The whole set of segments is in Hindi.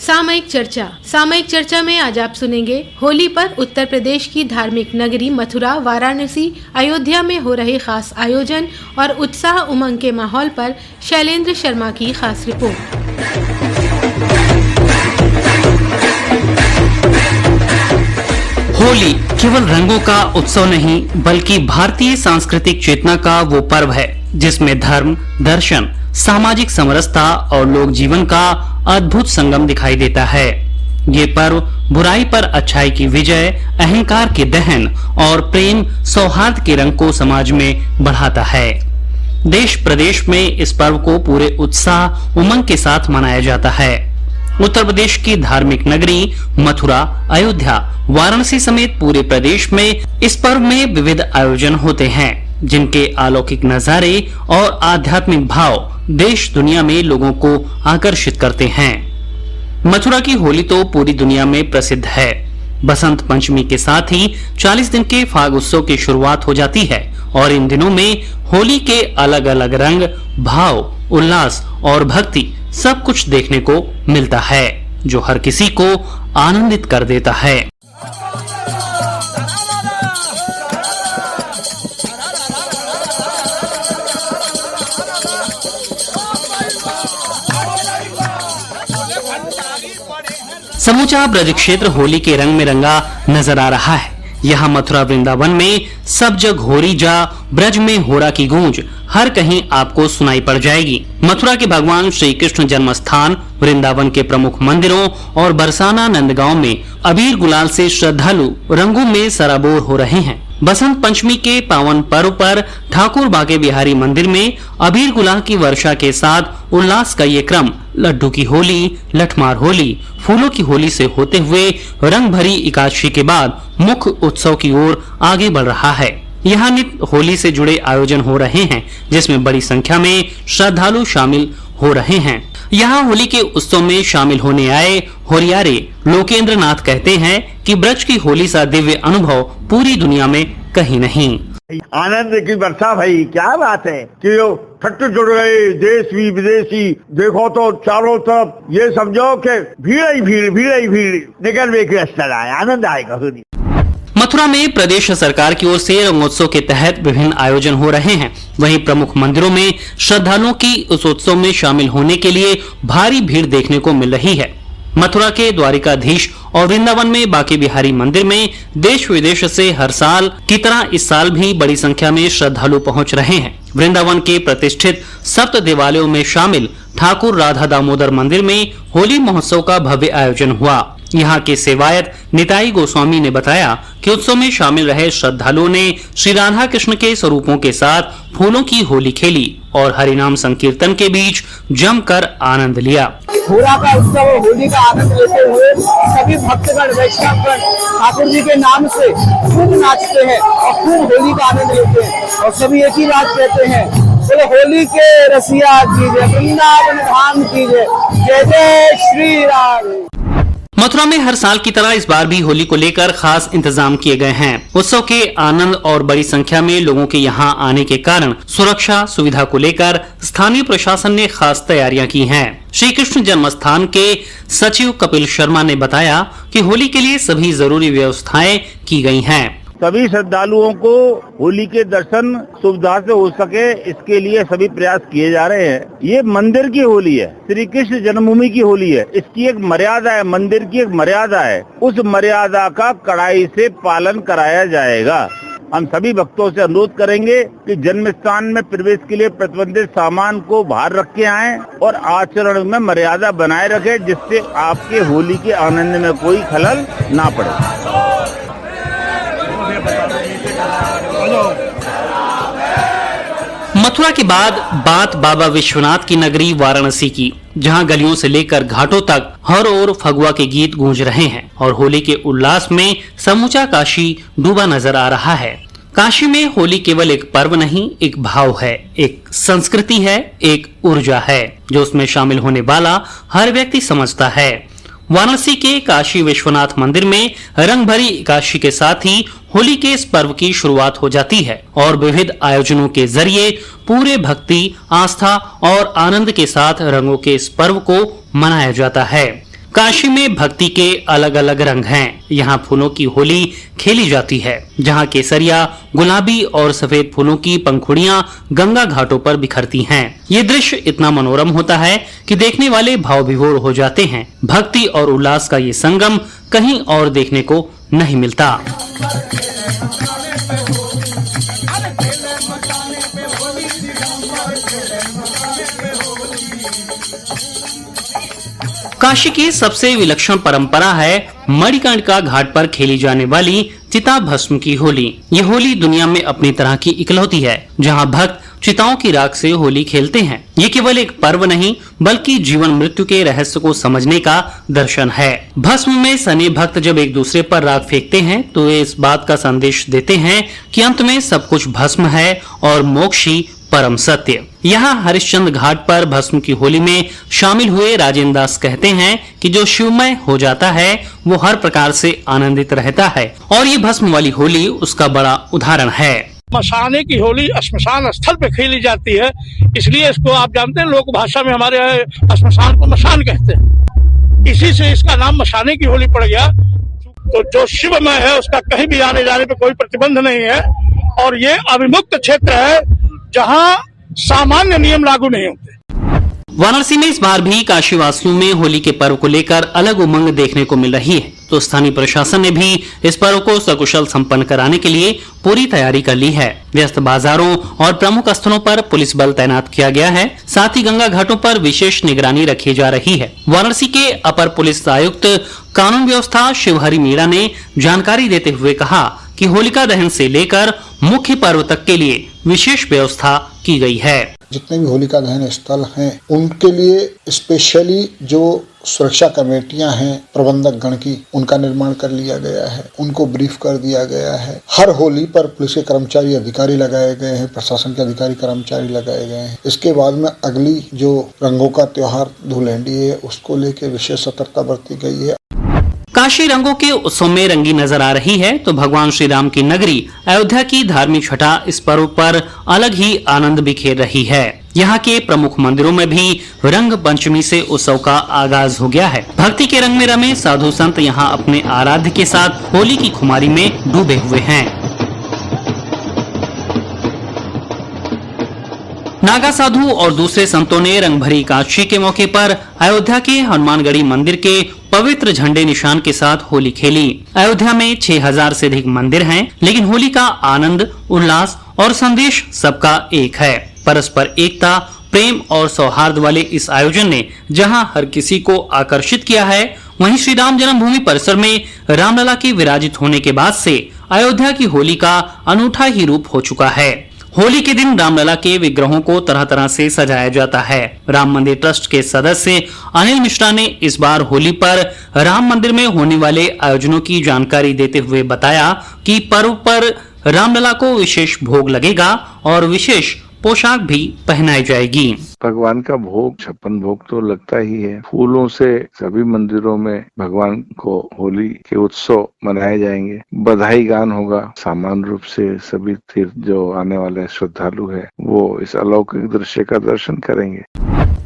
सामयिक चर्चा में आज आप सुनेंगे होली पर उत्तर प्रदेश की धार्मिक नगरी मथुरा, वाराणसी, अयोध्या में हो रहे खास आयोजन और उत्साह उमंग के माहौल पर शैलेंद्र शर्मा की खास रिपोर्ट। होली केवल रंगों का उत्सव नहीं बल्कि भारतीय सांस्कृतिक चेतना का वो पर्व है जिसमें धर्म, दर्शन, सामाजिक समरसता और लोक जीवन का अद्भुत संगम दिखाई देता है। ये पर्व बुराई पर अच्छाई की विजय, अहंकार के दहन और प्रेम सौहार्द के रंग को समाज में बढ़ाता है। देश प्रदेश में इस पर्व को पूरे उत्साह उमंग के साथ मनाया जाता है। उत्तर प्रदेश की धार्मिक नगरी मथुरा, अयोध्या, वाराणसी समेत पूरे प्रदेश में इस पर्व में विविध आयोजन होते हैं जिनके अलौकिक नजारे और आध्यात्मिक भाव देश दुनिया में लोगों को आकर्षित करते हैं। मथुरा की होली तो पूरी दुनिया में प्रसिद्ध है। बसंत पंचमी के साथ ही 40 दिन के फाग उत्सव की शुरुआत हो जाती है और इन दिनों में होली के अलग अलग रंग, भाव, उल्लास और भक्ति सब कुछ देखने को मिलता है जो हर किसी को आनंदित कर देता है। समूचा ब्रज क्षेत्र होली के रंग में रंगा नजर आ रहा है। यहाँ मथुरा वृंदावन में सब जग होरी जा, ब्रज में होरा की गूंज हर कहीं आपको सुनाई पड़ जाएगी। मथुरा के भगवान श्री कृष्ण जन्म स्थान, वृंदावन के प्रमुख मंदिरों और बरसाना नंदगांव में अबीर गुलाल से श्रद्धालु रंगों में सराबोर हो रहे हैं। बसंत पंचमी के पावन पर्व पर ठाकुर बाके बिहारी मंदिर में अबीर गुलाल की वर्षा के साथ उल्लास का ये क्रम लड्डू की होली, लठमार होली, फूलों की होली से होते हुए रंग भरी एकादशी के बाद मुख्य उत्सव की ओर आगे बढ़ रहा है। यहाँ नित्य होली से जुड़े आयोजन हो रहे हैं जिसमें बड़ी संख्या में श्रद्धालु शामिल हो रहे हैं। यहाँ होली के उत्सव में शामिल होने आए होरियारे लोकेंद्र नाथ कहते हैं कि ब्रज की होली सा दिव्य अनुभव पूरी दुनिया में कहीं नहीं। आनंद की वर्षा भाई, क्या बात है कि फट जुड़ गए देश भी विदेशी। देखो तो चारों तरफ ये समझो कि भीड़ ही भीड़ निकल वे आए, आनंद आएगा। मथुरा में प्रदेश सरकार की ओर से रंगोत्सव के तहत विभिन्न आयोजन हो रहे हैं। वहीं प्रमुख मंदिरों में श्रद्धालुओं की उस उत्सव में शामिल होने के लिए भारी भीड़ देखने को मिल रही है। मथुरा के द्वारिकाधीश और वृंदावन में बाके बिहारी मंदिर में देश विदेश से हर साल की तरह इस साल भी बड़ी संख्या में श्रद्धालु पहुंच रहे हैं। वृंदावन के प्रतिष्ठित सप्त देवालयों में शामिल ठाकुर राधा दामोदर मंदिर में होली महोत्सव का भव्य आयोजन हुआ। यहाँ के सेवायत निताई गोस्वामी ने बताया कि उत्सव में शामिल रहे श्रद्धालुओं ने श्री राधा कृष्ण के स्वरूपों के साथ फूलों की होली खेली और हरिनाम संकीर्तन के बीच जमकर आनंद लिया। होरा का उत्सव, होली का आनंद लेते हुए सभी भक्तगण वैष्णवगण ठाकुर जी के नाम से खूब नाचते हैं और खूब होली का आनंद लेते हैं और सभी एक ही बात कहते हैं, बोले होली के रसिया कीजिए, वृंदावन धाम कीजिए, जय जय श्री राम। मथुरा में हर साल की तरह इस बार भी होली को लेकर खास इंतजाम किए गए हैं। उत्सव के आनंद और बड़ी संख्या में लोगों के यहां आने के कारण सुरक्षा सुविधा को लेकर स्थानीय प्रशासन ने खास तैयारियां की हैं। श्री कृष्ण जन्म स्थान के सचिव कपिल शर्मा ने बताया कि होली के लिए सभी जरूरी व्यवस्थाएं की गई हैं। सभी श्रद्धालुओं को होली के दर्शन सुविधा से हो सके इसके लिए सभी प्रयास किए जा रहे हैं। ये मंदिर की होली है, श्री कृष्ण जन्मभूमि की होली है। इसकी एक मर्यादा है, मंदिर की एक मर्यादा है। उस मर्यादा का कड़ाई से पालन कराया जाएगा। हम सभी भक्तों से अनुरोध करेंगे कि जन्म स्थान में प्रवेश के लिए प्रतिबंधित सामान को बाहर रख के आएं और आचरण में मर्यादा बनाए रखें जिससे आपके होली के आनंद में कोई खलल ना पड़े। मथुरा के बाद बात बाबा विश्वनाथ की नगरी वाराणसी की, जहां गलियों से लेकर घाटों तक हर ओर फगुआ के गीत गूंज रहे हैं और होली के उल्लास में समूचा काशी डूबा नजर आ रहा है। काशी में होली केवल एक पर्व नहीं, एक भाव है, एक संस्कृति है, एक ऊर्जा है जो उसमें शामिल होने वाला हर व्यक्ति समझता है। वाराणसी के काशी विश्वनाथ मंदिर में रंग भरी एकादशी के साथ ही होली के इस पर्व की शुरुआत हो जाती है और विविध आयोजनों के जरिए पूरे भक्ति, आस्था और आनंद के साथ रंगों के इस पर्व को मनाया जाता है। काशी में भक्ति के अलग अलग रंग हैं। यहाँ फूलों की होली खेली जाती है, जहाँ केसरिया, गुलाबी और सफेद फूलों की पंखुड़ियाँ गंगा घाटों पर बिखरती हैं। ये दृश्य इतना मनोरम होता है कि देखने वाले भाव विभोर हो जाते हैं। भक्ति और उल्लास का ये संगम कहीं और देखने को नहीं मिलता। काशी की सबसे विलक्षण परंपरा है मणिकर्णिका घाट पर खेली जाने वाली चिता भस्म की होली। ये होली दुनिया में अपनी तरह की इकलौती है, जहां भक्त चिताओं की राख से होली खेलते हैं। ये केवल एक पर्व नहीं, बल्कि जीवन मृत्यु के रहस्य को समझने का दर्शन है। भस्म में सने भक्त जब एक दूसरे पर राख फेंकते हैं तो वे इस बात का संदेश देते हैं कि अंत में सब कुछ भस्म है और मोक्ष ही परम सत्य। यहाँ हरिश्चंद्र घाट पर भस्म की होली में शामिल हुए राजेंद्र दास कहते हैं कि जो शिवमय हो जाता है वो हर प्रकार से आनंदित रहता है, और ये भस्म वाली होली उसका बड़ा उदाहरण है। मशाने की होली श्मशान स्थल पे खेली जाती है, इसलिए इसको आप जानते हैं, लोक भाषा में हमारे श्मशान को मशान कहते हैं। इसी से इसका नाम मशाने की होली पड़ गया। तो जो शिवमय है उसका कहीं भी आने जाने पे कोई प्रतिबंध नहीं है, और ये अविमुक्त क्षेत्र है जहाँ सामान्य नियम लागू नहीं होते। वाराणसी में इस बार भी काशी वासियों में होली के पर्व को लेकर अलग उमंग देखने को मिल रही है। तो स्थानीय प्रशासन ने भी इस पर्व को सकुशल संपन्न कराने के लिए पूरी तैयारी कर ली है। व्यस्त बाजारों और प्रमुख स्थलों पर पुलिस बल तैनात किया गया है। साथ ही गंगा घाटों पर विशेष निगरानी रखी जा रही है। वाराणसी के अपर पुलिस आयुक्त कानून व्यवस्था शिवहरि मीणा ने जानकारी देते हुए कहा कि होलिका दहन से लेकर मुख्य पर्व तक के लिए विशेष व्यवस्था की गई है। जितने भी होलिका दहन स्थल हैं उनके लिए स्पेशली जो सुरक्षा कमेटियां हैं प्रबंधक गण की, उनका निर्माण कर लिया गया है। उनको ब्रीफ कर दिया गया है। हर होली पर पुलिस के कर्मचारी अधिकारी लगाए गए हैं, प्रशासन के अधिकारी कर्मचारी लगाए गए हैं। इसके बाद में अगली जो रंगों का त्योहार धुलेंडी है उसको लेकर विशेष सतर्कता बरती गई है। काशी रंगों के उत्सव में रंगी नजर आ रही है तो भगवान श्री राम की नगरी अयोध्या की धार्मिक छठा इस पर्व पर अलग ही आनंद बिखेर रही है। यहाँ के प्रमुख मंदिरों में भी रंग पंचमी से उत्सव का आगाज हो गया है। भक्ति के रंग में रमे साधु संत यहाँ अपने आराध्य के साथ होली की खुमारी में डूबे हुए हैं। नागा साधु और दूसरे संतों ने रंग भरी एकादशी के मौके पर अयोध्या के हनुमानगढ़ी मंदिर के पवित्र झंडे निशान के साथ होली खेली। अयोध्या में 6000 से अधिक मंदिर हैं, लेकिन होली का आनंद, उल्लास और संदेश सबका एक है। परस्पर एकता, प्रेम और सौहार्द वाले इस आयोजन ने जहां हर किसी को आकर्षित किया है, वहीं श्री राम जन्मभूमि परिसर में रामलला के विराजित होने के बाद से अयोध्या की होली का अनूठा ही रूप हो चुका है। होली के दिन रामलला के विग्रहों को तरह तरह से सजाया जाता है। राम मंदिर ट्रस्ट के सदस्य अनिल मिश्रा ने इस बार होली पर राम मंदिर में होने वाले आयोजनों की जानकारी देते हुए बताया कि पर्व पर रामलला को विशेष भोग लगेगा और विशेष पोशाक भी पहनाई जाएगी। भगवान का भोग 56 भोग तो लगता ही है। फूलों से सभी मंदिरों में भगवान को होली के उत्सव मनाए जाएंगे। बधाई गान होगा। सामान्य रूप से सभी तीर्थ जो आने वाले श्रद्धालु है वो इस अलौकिक दृश्य का दर्शन करेंगे।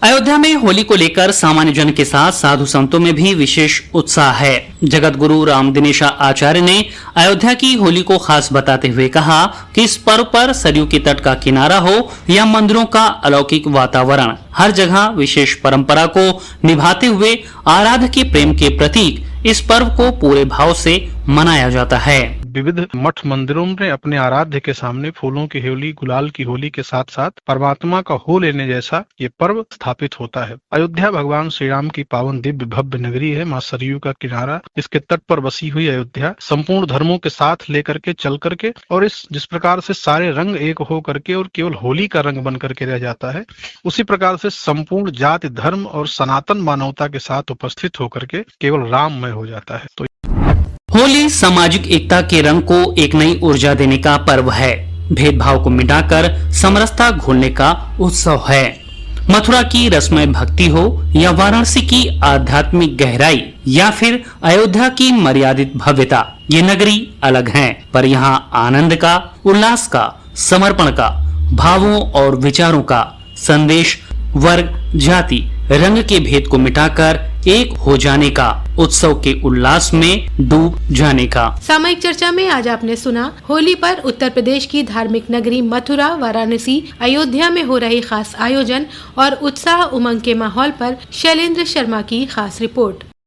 अयोध्या में होली को लेकर सामान्य जन के साथ साधु संतों में भी विशेष उत्साह है। जगत गुरु राम दिनेशा आचार्य ने अयोध्या की होली को खास बताते हुए कहा कि इस पर्व पर सरयू के तट का किनारा हो या मंदिरों का अलौकिक वातावरण, हर जगह विशेष परंपरा को निभाते हुए आराध्य के प्रेम के प्रतीक इस पर्व को पूरे भाव से मनाया जाता है। विविध मठ मंदिरों में अपने आराध्य के सामने फूलों की होली, गुलाल की होली के साथ साथ परमात्मा का हो लेने जैसा ये पर्व स्थापित होता है। अयोध्या भगवान श्री राम की पावन दिव्य भव्य नगरी है। माँ सरयू का किनारा, इसके तट पर बसी हुई अयोध्या संपूर्ण धर्मों के साथ लेकर के चल करके, और इस जिस प्रकार से सारे रंग एक हो करके और केवल होली का रंग बन करके रह जाता है, उसी प्रकार से संपूर्ण जाति धर्म और सनातन मानवता के साथ उपस्थित होकर के केवल राममय हो जाता है। तो होली सामाजिक एकता के रंग को एक नई ऊर्जा देने का पर्व है। भेदभाव को मिटाकर समरसता घोलने का उत्सव है। मथुरा की रसमय भक्ति हो या वाराणसी की आध्यात्मिक गहराई या फिर अयोध्या की मर्यादित भव्यता, ये नगरी अलग हैं, पर यहाँ आनंद का, उल्लास का, समर्पण का, भावों और विचारों का संदेश वर्ग, जाति, रंग के भेद को मिटाकर एक हो जाने का, उत्सव के उल्लास में डूब जाने का। सामयिक चर्चा में आज आपने सुना होली पर उत्तर प्रदेश की धार्मिक नगरी मथुरा, वाराणसी, अयोध्या में हो रहे खास आयोजन और उत्साह उमंग के माहौल पर शैलेंद्र शर्मा की खास रिपोर्ट।